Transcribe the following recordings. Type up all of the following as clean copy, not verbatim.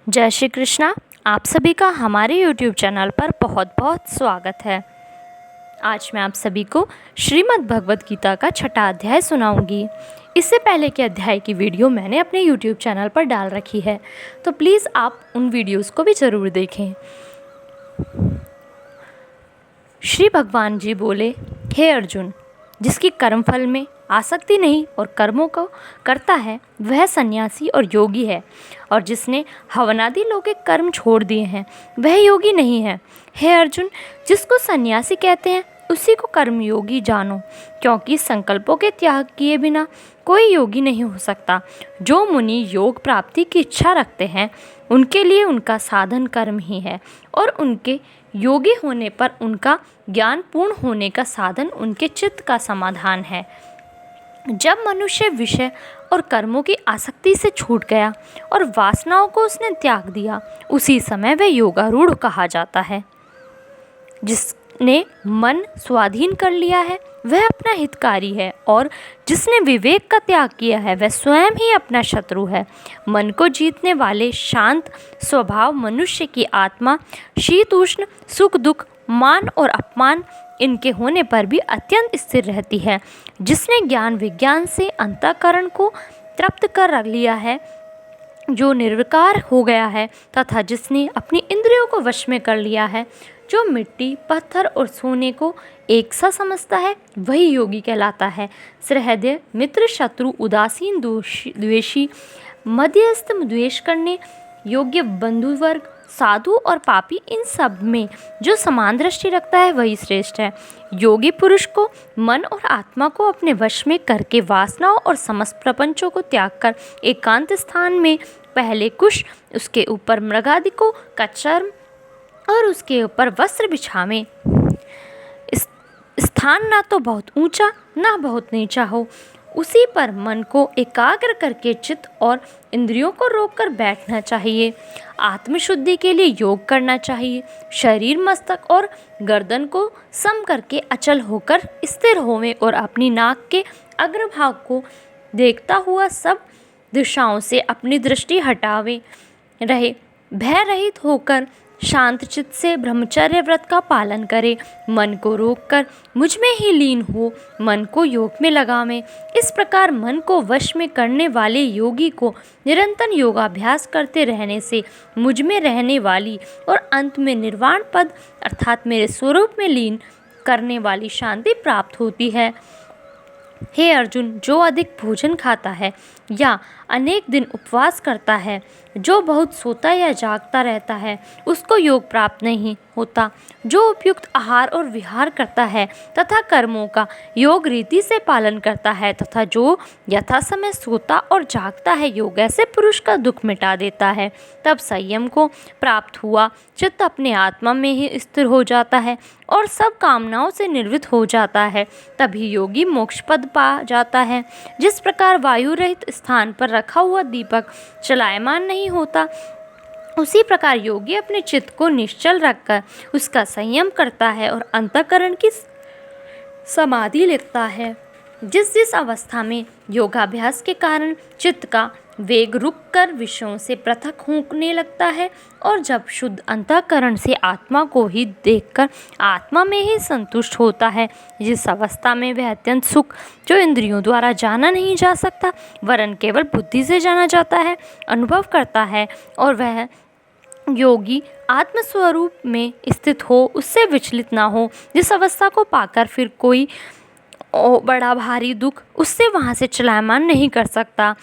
जय श्री कृष्णा। आप सभी का हमारे YouTube चैनल पर बहुत बहुत स्वागत है। आज मैं आप सभी को श्रीमद् भगवद गीता का छठा अध्याय सुनाऊंगी। इससे पहले के अध्याय की वीडियो मैंने अपने YouTube चैनल पर डाल रखी है, तो प्लीज़ आप उन वीडियोस को भी ज़रूर देखें। श्री भगवान जी बोले, हे अर्जुन, जिसकी कर्मफल में आसक्ति नहीं और कर्मों को करता है वह सन्यासी और योगी है, और जिसने हवनादि लौकिक कर्म छोड़ दिए हैं वह योगी नहीं है। हे अर्जुन, जिसको सन्यासी कहते हैं उसी को कर्मयोगी जानो, क्योंकि संकल्पों के त्याग किए बिना कोई योगी नहीं हो सकता। जो मुनि योग प्राप्ति की इच्छा रखते हैं उनके लिए उनका साधन कर्म ही है, और उनके योगी होने पर उनका ज्ञान पूर्ण होने का साधन उनके चित्त का समाधान है। जब मनुष्य विषय और कर्मों की आसक्ति से छूट गया और वासनाओं को उसने त्याग दिया, उसी समय वह योगारूढ़ कहा जाता है। जिसने मन स्वाधीन कर लिया है वह अपना हितकारी है, और जिसने विवेक का त्याग किया है वह स्वयं ही अपना शत्रु है। मन को जीतने वाले शांत स्वभाव मनुष्य की आत्मा शीत उष्ण सुख दुख मान और अपमान इनके होने पर भी अत्यंत स्थिर रहती है। जिसने ज्ञान विज्ञान से अंतःकरण को तृप्त कर लिया है, जो निर्विकार हो गया है, तथा जिसने अपनी इंद्रियों को वश में कर लिया है, जो मिट्टी पत्थर और सोने को एक सा समझता है, वही योगी कहलाता है। सहृदय मित्र शत्रु उदासीन द्वेषी मध्यस्थ द्वेष करने योग्य बंधुवर्ग साधु और पापी, इन सब में जो समान दृष्टि रखता है वही श्रेष्ठ है। योगी पुरुष को मन और आत्मा को अपने वश में करके वासनाओं और समस्त प्रपंचों को त्याग कर एकांत स्थान में पहले कुश, उसके ऊपर मृगादि को का चर्म और उसके ऊपर वस्त्र बिछावे। स्थान ना तो बहुत ऊंचा ना बहुत नीचा हो, उसी पर मन को एकाग्र करके चित्त और इंद्रियों को रोककर बैठना चाहिए। आत्मशुद्धि के लिए योग करना चाहिए। शरीर मस्तक और गर्दन को सम करके अचल होकर स्थिर होवे और अपनी नाक के अग्रभाग को देखता हुआ सब दिशाओं से अपनी दृष्टि हटावे रहे। भय रहित होकर शांत चित्त से ब्रह्मचर्य व्रत का पालन करे। मन को रोककर मुझ में ही लीन हो मन को योग में लगावे। इस प्रकार मन को वश में करने वाले योगी को निरंतर योगाभ्यास करते रहने से मुझ में रहने वाली और अंत में निर्वाण पद अर्थात मेरे स्वरूप में लीन करने वाली शांति प्राप्त होती है। हे अर्जुन, जो अधिक भोजन खाता है या अनेक दिन उपवास करता है, जो बहुत सोता या जागता रहता है, उसको योग प्राप्त नहीं होता। जो उपयुक्त आहार और विहार करता है तथा कर्मों का योग रीति से पालन करता है तथा जो यथा समय सोता और जागता है, योग ऐसे पुरुष का दुख मिटा देता है। तब संयम को प्राप्त हुआ चित्त अपने आत्मा में ही स्थिर हो जाता है और सब कामनाओं से निर्वृत्त हो जाता है। तभी योगी मोक्ष पद पा जाता है। जिस प्रकार वायु रहित स्थान पर रखा हुआ दीपक चलायमान नहीं होता, उसी प्रकार योगी अपने चित्त को निश्चल रखकर उसका संयम करता है और अंतःकरण की समाधि लेता है। जिस जिस अवस्था में योगाभ्यास के कारण चित्त का वेग रुक कर विषयों से पृथक होने लगता है, और जब शुद्ध अंतःकरण से आत्मा को ही देखकर आत्मा में ही संतुष्ट होता है, जिस अवस्था में वह अत्यंत सुख जो इंद्रियों द्वारा जाना नहीं जा सकता वरन केवल बुद्धि से जाना जाता है, अनुभव करता है, और वह योगी आत्मस्वरूप में स्थित हो, उससे विचलित ना हो, जिस अवस्था को पाकर फिर कोई बड़ा भारी दुख उससे वहाँ से चलायमान नहीं कर सकता।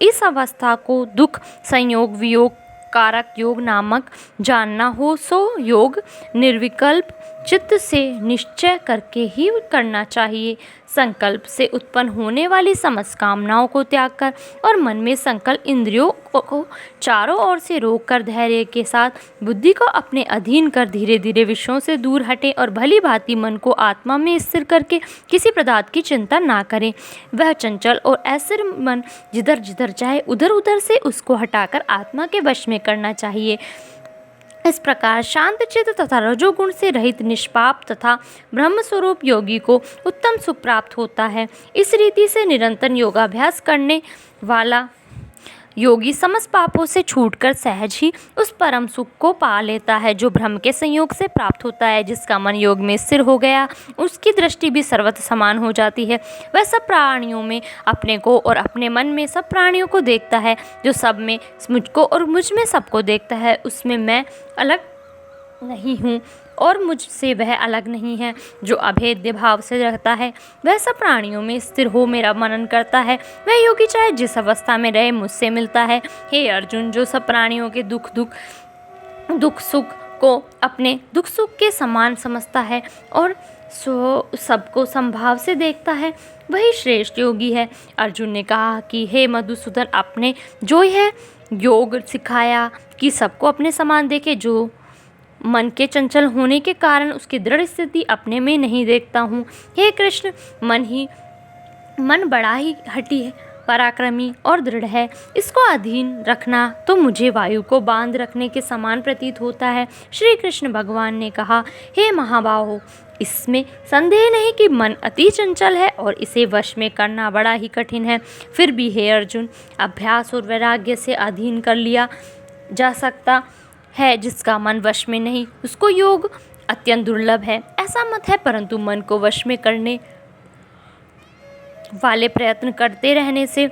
इस अवस्था को दुख संयोग वियोग कारक योग नामक जानना हो, सो योग निर्विकल्प चित्त से निश्चय करके ही करना चाहिए। संकल्प से उत्पन्न होने वाली समस्त कामनाओं को त्याग कर और मन में संकल्प इंद्रियों को चारों ओर से रोककर धैर्य के साथ बुद्धि को अपने अधीन कर धीरे धीरे विषयों से दूर हटे और भली भांति मन को आत्मा में स्थिर करके किसी पदार्थ की चिंता ना करे। वह चंचल और अस्थिर मन जिधर जिधर चाहे उधर उधर से उसको हटाकर आत्मा के वश में करना चाहिए। इस प्रकार शांत चित्त तथा रजोगुण से रहित निष्पाप तथा ब्रह्म स्वरूप योगी को उत्तम सुख प्राप्त होता है। इस रीति से निरंतर योगाभ्यास करने वाला योगी समस्त पापों से छूटकर सहज ही उस परम सुख को पा लेता है जो ब्रह्म के संयोग से प्राप्त होता है। जिसका मन योग में स्थिर हो गया, उसकी दृष्टि भी सर्वत्र समान हो जाती है। वह सब प्राणियों में अपने को और अपने मन में सब प्राणियों को देखता है। जो सब में मुझको और मुझ में सबको देखता है, उसमें मैं अलग नहीं हूँ और मुझसे वह अलग नहीं है। जो अभेद्य भाव से रहता है, वह सब प्राणियों में स्थिर हो मेरा मनन करता है। वह योगी चाहे जिस अवस्था में रहे मुझसे मिलता है। हे अर्जुन, जो सब प्राणियों के दुख सुख को अपने दुख सुख के समान समझता है और सबको संभाव से देखता है, वही श्रेष्ठ योगी है। अर्जुन ने कहा कि हे मधुसूदन, आपने जो यह योग सिखाया कि सबको अपने समान देखे, जो मन के चंचल होने के कारण उसकी दृढ़ स्थिति अपने में नहीं देखता हूँ। हे कृष्ण, मन बड़ा ही हठी है, पराक्रमी और दृढ़ है। इसको अधीन रखना तो मुझे वायु को बांध रखने के समान प्रतीत होता है। श्री कृष्ण भगवान ने कहा, हे महाबाहो, इसमें संदेह नहीं कि मन अति चंचल है और इसे वश में करना बड़ा ही कठिन है। फिर भी हे अर्जुन, अभ्यास और वैराग्य से अधीन कर लिया जा सकता है। जिसका मन वश में नहीं, उसको योग अत्यंत दुर्लभ है, ऐसा मत है। परंतु मन को वश में करने वाले प्रयत्न करते रहने से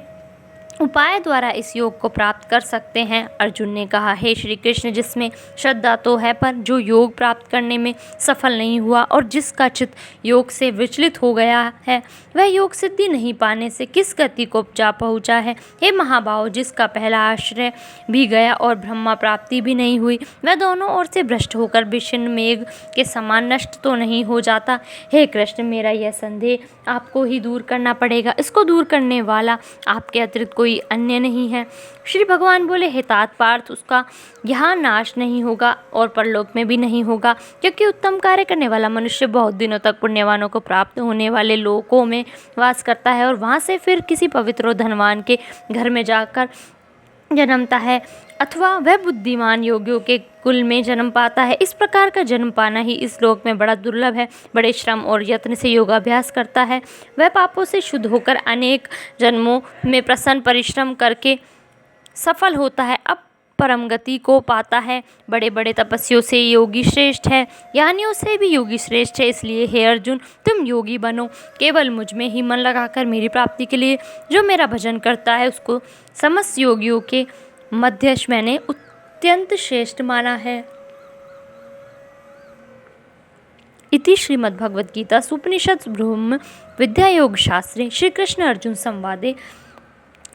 उपाय द्वारा इस योग को प्राप्त कर सकते हैं। अर्जुन ने कहा, हे श्री कृष्ण, जिसमें श्रद्धा तो है पर जो योग प्राप्त करने में सफल नहीं हुआ और जिसका चित्त योग से विचलित हो गया है, वह योग सिद्धि नहीं पाने से किस गति को जा पहुँचा है। हे महाबाहो, जिसका पहला आश्रय भी गया और ब्रह्मा प्राप्ति भी नहीं हुई, वह दोनों ओर से भ्रष्ट होकर विषण मेघ के समान नष्ट तो नहीं हो जाता। हे कृष्ण, मेरा यह संदेह आपको ही दूर करना पड़ेगा। इसको दूर करने वाला आपके अतिरिक्त कोई अन्य नहीं है। श्री भगवान बोले, हे तात पार्थ, उसका यहाँ नाश नहीं होगा और परलोक में भी नहीं होगा, क्योंकि उत्तम कार्य करने वाला मनुष्य बहुत दिनों तक पुण्यवानों को प्राप्त होने वाले लोकों में वास करता है और वहाँ से फिर किसी पवित्र और धनवान के घर में जाकर जन्मता है, अथवा वह बुद्धिमान योगियों के कुल में जन्म पाता है। इस प्रकार का जन्म पाना ही इस लोक में बड़ा दुर्लभ है। बड़े श्रम और यत्न से योगाभ्यास करता है, वह पापों से शुद्ध होकर अनेक जन्मों में प्रसन्न परिश्रम करके सफल होता है, अब परम गति को पाता है। बड़े बड़े तपस्वियों से योगी श्रेष्ठ है, ज्ञानियों से भी योगी श्रेष्ठ है। इसलिए हे अर्जुन, तुम योगी बनो, केवल मुझ में ही मन लगाकर मेरी प्राप्ति के लिए जो मेरा भजन करता है, उसको समस्त योगियों के मध्य मैंने अत्यंत श्रेष्ठ माना है। इति श्रीमद्भगवद्गीता उपनिषद ब्रह्म विद्या योग शास्त्रे श्री कृष्ण अर्जुन संवादे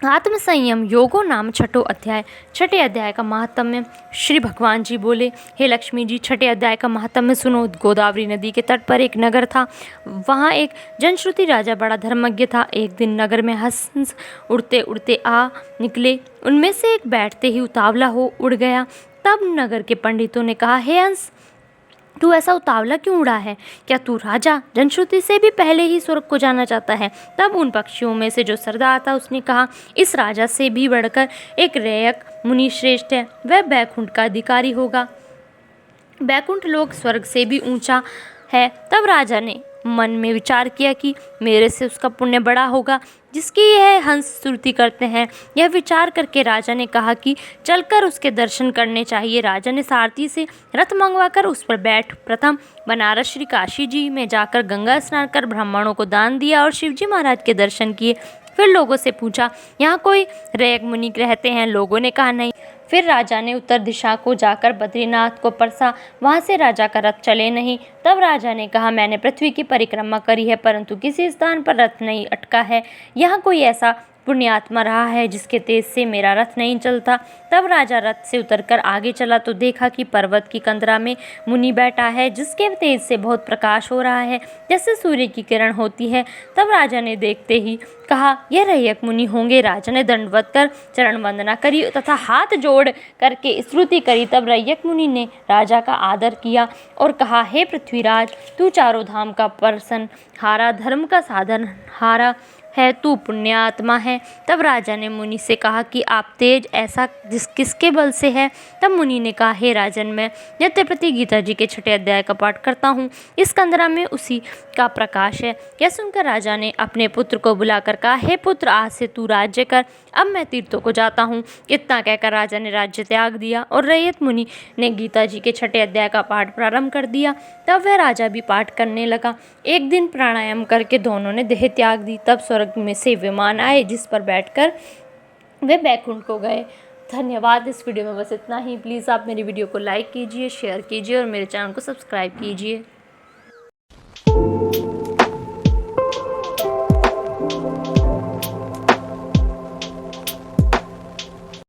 आत्मसंयम योगो नाम छठो अध्याय। छठे अध्याय का महात्म्य। श्री भगवान जी बोले, हे लक्ष्मी जी, छठे अध्याय का महात्म्य सुनो। गोदावरी नदी के तट पर एक नगर था। वहाँ एक जनश्रुति राजा बड़ा धर्मज्ञ था। एक दिन नगर में हंस उड़ते उड़ते आ निकले। उनमें से एक बैठते ही उतावला हो उड़ गया। तब नगर के पंडितों ने कहा, हे हंस, तू ऐसा उतावला क्यों उड़ा है? क्या तू राजा जनश्रुति से भी पहले ही स्वर्ग को जाना चाहता है? तब उन पक्षियों में से जो सरदार था, उसने कहा, इस राजा से भी बढ़कर एक रैयक मुनि श्रेष्ठ है, वह बैकुंठ का अधिकारी होगा। बैकुंठ लोक स्वर्ग से भी ऊंचा है। तब राजा ने मन में विचार किया कि मेरे से उसका पुण्य बड़ा होगा जिसकी यह हंस स्तुति करते हैं। यह विचार करके राजा ने कहा कि चलकर उसके दर्शन करने चाहिए। राजा ने सारथी से रथ मंगवाकर उस पर बैठ प्रथम बनारस श्री काशी जी में जाकर गंगा स्नान कर ब्राह्मणों को दान दिया और शिवजी महाराज के दर्शन किए। फिर लोगों से पूछा, यहाँ कोई रैयक मुनि रहते हैं? लोगों ने कहा नहीं। फिर राजा ने उत्तर दिशा को जाकर बद्रीनाथ को परसा, वहाँ से राजा का रथ चले नहीं। तब राजा ने कहा, मैंने पृथ्वी की परिक्रमा करी है परंतु किसी स्थान पर रथ नहीं अटका है। यहाँ कोई ऐसा पुण्यात्मा रहा है जिसके तेज से मेरा रथ नहीं चलता। तब राजा रथ से उतरकर आगे चला तो देखा कि पर्वत की कंदरा में मुनि बैठा है जिसके तेज से बहुत प्रकाश हो रहा है जैसे सूर्य की किरण होती है। तब राजा ने देखते ही कहा, यह रैयक मुनि होंगे। राजा ने दंडवत कर चरण वंदना करी तथा हाथ जोड़ करके स्तुति करी। तब रैयक मुनि ने राजा का आदर किया और कहा, हे पृथ्वीराज, तू चारों धाम का पर्सन हारा, धर्म का साधन हारा है, तू पुण्य आत्मा है। तब राजा ने मुनि से कहा कि आप तेज ऐसा किसके बल से है। तब मुनि ने कहा, हे राजन, मैं नित्य प्रति गीता जी के 6 अध्याय का पाठ करता हूँ। इस कंदरा में उसी का प्रकाश है। यह सुनकर राजा ने अपने पुत्र को बुलाकर कहा, हे पुत्र, आज से तू राज्य कर, अब मैं तीर्थों को जाता हूँ। इतना कहकर राजा ने राज्य त्याग दिया और रैयत मुनि ने गीता जी के 6 अध्याय का पाठ प्रारंभ कर दिया। तब वह राजा भी पाठ करने लगा। एक दिन प्राणायाम करके दोनों ने देह त्याग दी। तब स्वर्ग में से विमान आए जिस पर बैठकर वे बैकुंठ को गए। धन्यवाद। इस वीडियो में बस इतना ही। प्लीज़ आप मेरी वीडियो को लाइक कीजिए, शेयर कीजिए और मेरे चैनल को सब्सक्राइब कीजिए।